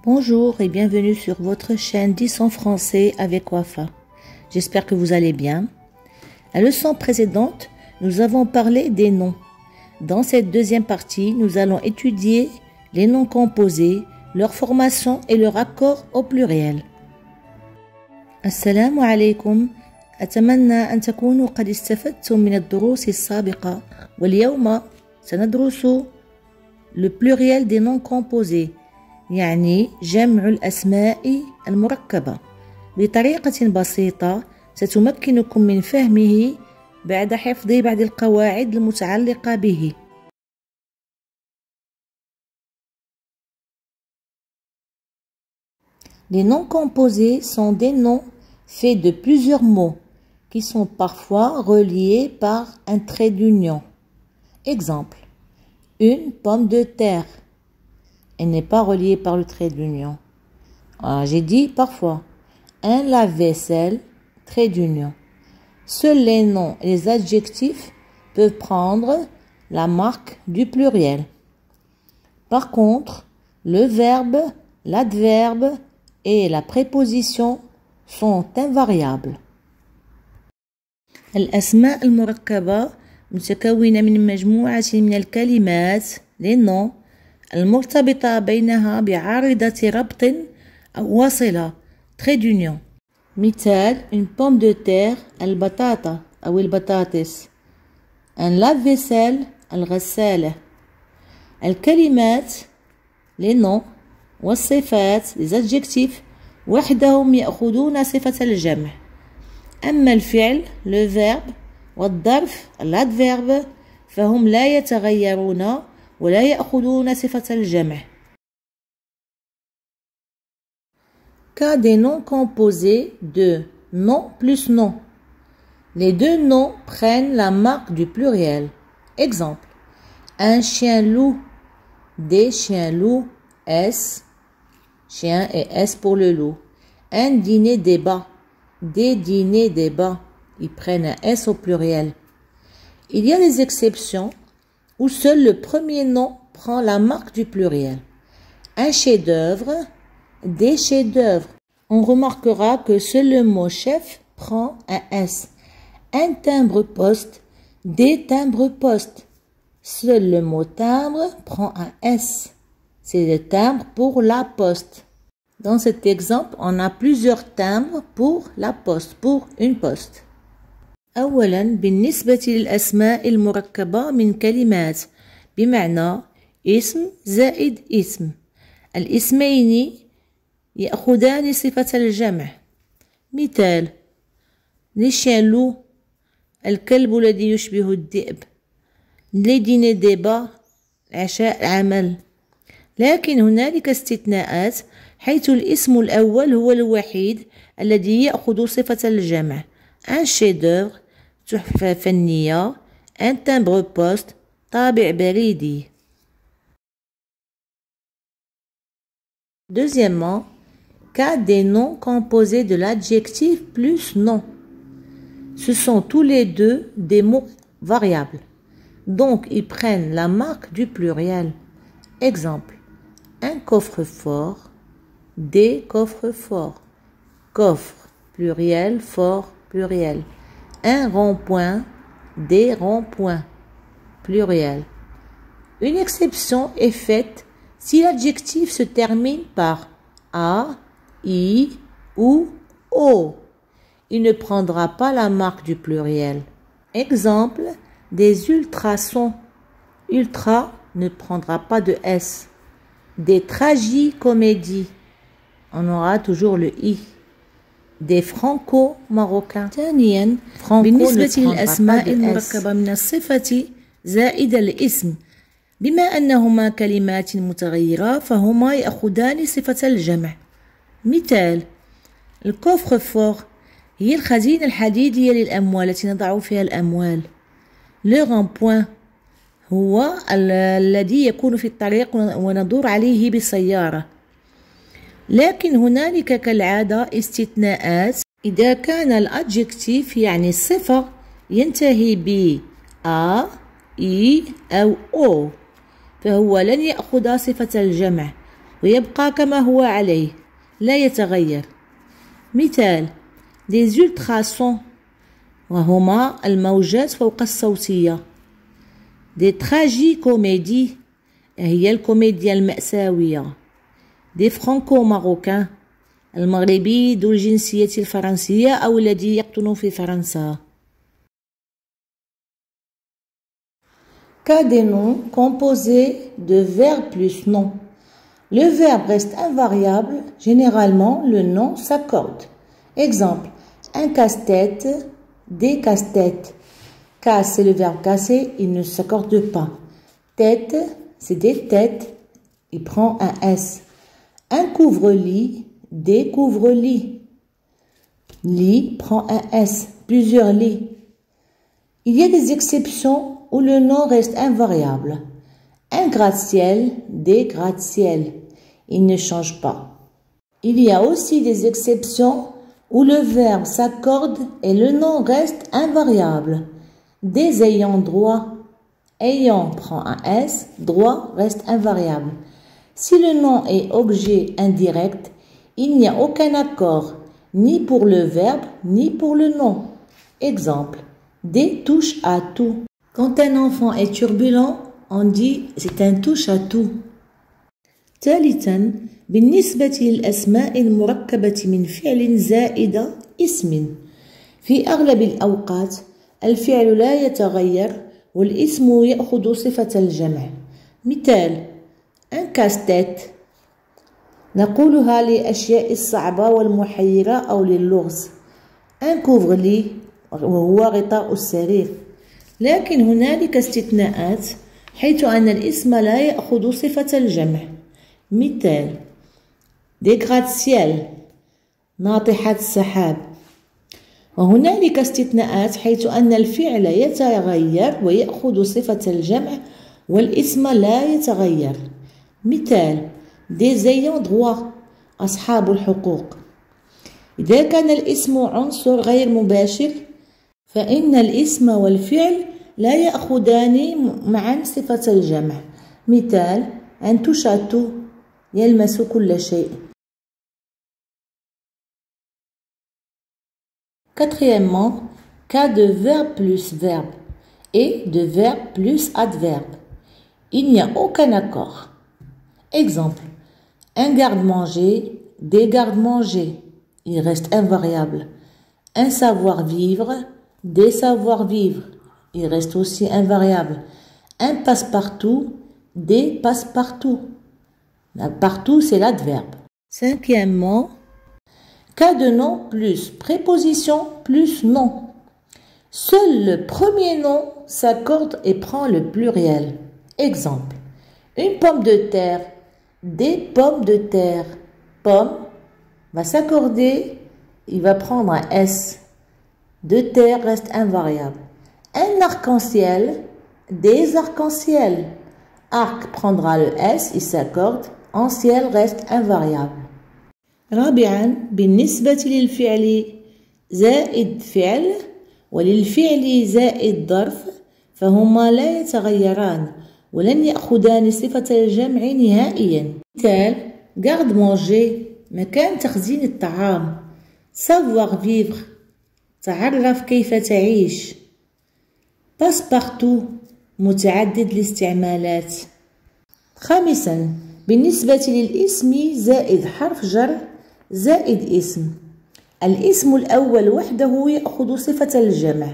Bonjour et bienvenue sur votre chaîne 10 en français avec Wafa. J'espère que vous allez bien. La leçon précédente, nous avons parlé des noms. Dans cette deuxième partie, nous allons étudier les noms composés, leur formation et leur accord au pluriel. Assalamu alaikum. أتمنى أن تكونوا قد استفدتم من الدروس السابقة واليوم سندرس le pluriel des noms composés يعني جمع الأسماء المركبة بطريقة بسيطة ستمكنكم من فهمه بعد حفظ بعض القواعد المتعلقة به. Les noms composés sont des noms faits de plusieurs mots qui sont parfois reliés par un trait d'union. Exemple, une pomme de terre. Elle n'est pas reliée par le trait d'union. J'ai dit parfois. Un lave-vaisselle, trait d'union. Seuls les noms et les adjectifs peuvent prendre la marque du pluriel. Par contre, le verbe, l'adverbe et la préposition sont invariables. الأسماء المركبة متكونة من مجموعة من الكلمات les noms المرتبطة بينها بعارضة ربط أو وصلة trait d'union. مثال une pomme de terre البطاطا أو البطاطس. un lave-vaisselle الغسالة. الكلمات les noms والصفات les adjectifs وحدهم يأخذون صفة الجمع. أما الفعل le verbe والظرف l'adverbe فهم لا يتغيرون ولا يأخذون صفة الجمع. Cas des noms composés de nom plus nom. Les deux noms prennent la marque du pluriel. Exemple, un chien-loup, des chiens-loups, S, chien et S pour le loup. Un dîner-débat, des dîners-débats, ils prennent un S au pluriel. Il y a des exceptions où seul le premier nom prend la marque du pluriel. Un chef-d'œuvre, des chefs-d'œuvre. On remarquera que seul le mot chef prend un S. Un timbre-poste, des timbres-postes. Seul le mot timbre prend un S. C'est le timbre pour la poste. Dans cet exemple, on a plusieurs timbres pour la poste, pour une poste. أولاً بالنسبة للأسماء المركبة من كلمات بمعنى اسم زائد اسم. الاسمين يأخذان صفة الجمع. مثال les chiens loups الكلب الذي يشبه الذئب. les dîners débat عشاء العمل. لكن هنالك استثناءات حيث الاسم الأول هو الوحيد الذي يأخذ صفة الجمع. un chef-d'œuvre تحفة فنية un timbre-poste طابع بريدي. Deuxièmement, cas des noms composés de l'adjectif plus nom. Ce sont tous les deux des mots variables. Donc, ils prennent la marque du pluriel. Exemple, un coffre-fort, des coffres-forts. Coffre, pluriel, fort, pluriel. Un rond-point, des ronds-points, pluriel. Une exception est faite si l'adjectif se termine par A, I ou O. Il ne prendra pas la marque du pluriel. Exemple, des ultrasons. Ultra ne prendra pas de S. Des tragicomédies. On aura toujours le I. des franco-marocains. ثانيا بالنسبة للأسماء المركبة من الصفة زائد الاسم بما أنهما كلمات متغيرة فهما يأخذان صفة الجمع. مثال الكوفر فور هي الخزينة الحديدية للأموال التي نضع فيها الأموال. لو رامبوين هو الذي يكون في الطريق وندور عليه بالسيارة. لكن هنالك كالعادة استثناءات إذا كان الأدجكتيف يعني الصفة ينتهي ب A, I أو O فهو لن يأخذ صفة الجمع. ويبقى كما هو عليه لا يتغير. مثال: des ultrasons وهما الموجات فوق الصوتية. des tragicomédies هي الكوميديا المأساوية. des franco-marocains المغربي ذو الجنسية الفرنسية أو الذي يقطن في فرنسا. Cas des noms composés de verbes plus nom. Le verbe reste invariable, généralement le nom s'accorde. Exemple: un casse-tête, des casse-têtes. Casse, c'est le verbe casser, il ne s'accorde pas. Tête, c'est des têtes, il prend un S. Un couvre-lit, des couvre-lits. Lit prend un S, plusieurs lits. Il y a des exceptions où le nom reste invariable. Un gratte-ciel, des gratte-ciel. Il ne change pas. Il y a aussi des exceptions où le verbe s'accorde et le nom reste invariable. Des ayants droit. Ayant prend un S, droit reste invariable. Si le nom est objet indirect, il n'y a aucun accord, ni pour le verbe, ni pour le nom. Exemple: des touche à tout. Quand un enfant est turbulent, on dit c'est un touche à tout. ثالثا: بالنسبة للأسماء المركبة من فعل زائد اسم. في أغلب الأوقات الفعل لا يتغير والاسم يأخذ صفة الجمع. مثال: un casse-tête نقولها للأشياء الصعبة والمحيرة أو للغز. un couvre-lit وهو غطاء السرير. لكن هنالك استثناءات حيث أن الاسم لا يأخذ صفة الجمع. مثال: des gratte-ciel ناطحات السحاب. وهنالك استثناءات حيث أن الفعل يتغير ويأخذ صفة الجمع والاسم لا يتغير. مثال: des ayants droit أصحاب الحقوق. إذا كان الاسم عنصر غير مباشر فإن الاسم والفعل لا يأخذان معا صفة الجمع. مثال: un touche à tout يلمس كل شيء. Quatrièmement, cas de verbe plus verbe et de verbe plus adverbe. Il n'y a aucun accord. Exemple: un garde-manger, des gardes-manger. Il reste invariable. Un savoir-vivre, des savoir-vivre. Il reste aussi invariable. Un passe-partout, des passe-partout. Partout, c'est l'adverbe. Cinquièmement, cas de nom plus préposition plus nom. Seul le premier nom s'accorde et prend le pluriel. Exemple: une pomme de terre, des pommes de terre. Pomme va s'accorder, il va prendre un S. De terre reste invariable. Un arc-en-ciel, des arcs-en-ciel. Arc prendra le S, il s'accorde. En ciel reste invariable. رابعا: بالنسبة للفعل زائد فعل وللفعل زائد ظرف فهما لا يتغيران ولن يأخذان صفة الجمع نهائيا. مثال: garde manger مكان تخزين الطعام. savoir vivre تعرف كيف تعيش. passe partout متعدد الاستعمالات. خامسا: بالنسبة للاسم زائد حرف جر زائد اسم. الاسم الأول وحده يأخذ صفة الجمع.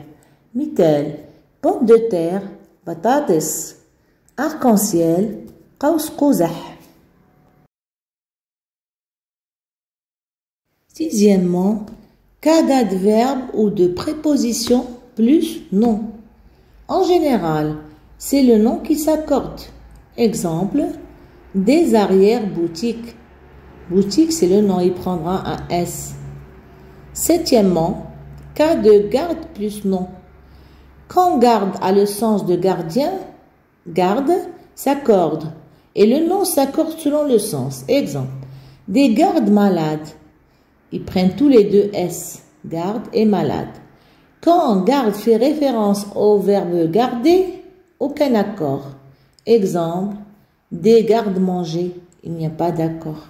مثال: pomme de terre بطاطس. arc-en-ciel قوس قزح. Sixièmement, cas d'adverbe ou de préposition plus nom. En général, c'est le nom qui s'accorde. Exemple: des arrière-boutiques. Boutique, c'est le nom, il prendra un S. Septièmement, cas de garde plus nom. Quand garde a le sens de gardien, garde s'accorde et le nom s'accorde selon le sens. Exemple: des gardes malades. Ils prennent tous les deux S, garde et malade. Quand garde fait référence au verbe garder, aucun accord. Exemple: des gardes-manger. il n'y a pas d'accord.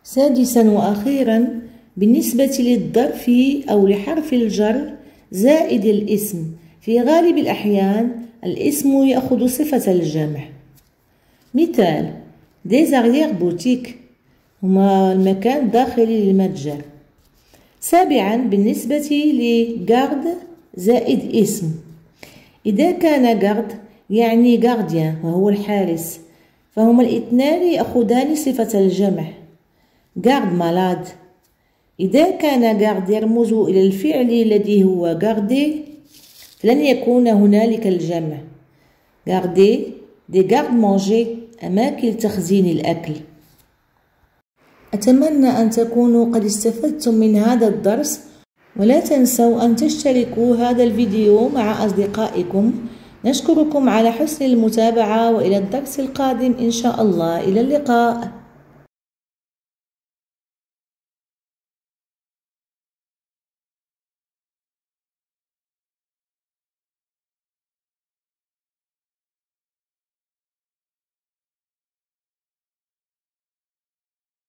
سادسا وأخيرا بالنسبة للظرف أو لحرف الجر زائد الاسم في غالب الأحيان الاسم يأخذ صفة الجمع. مثال des arrière boutiques هما المكان الداخلي للمتجر. سابعا بالنسبة لجارد زائد اسم إذا كان جارد يعني جارديان وهو الحارس فهما الاثنان يأخذان صفة الجمع جارد مالاد. إذا كان جارد يرمز إلى الفعل الذي هو جاردي فلن يكون هنالك الجمع جاردي دي جارد مانجي أماكن تخزين الأكل. أتمنى أن تكونوا قد استفدتم من هذا الدرس ولا تنسوا أن تشتركوا هذا الفيديو مع أصدقائكم. نشكركم على حسن المتابعة وإلى الدرس القادم إن شاء الله. إلى اللقاء.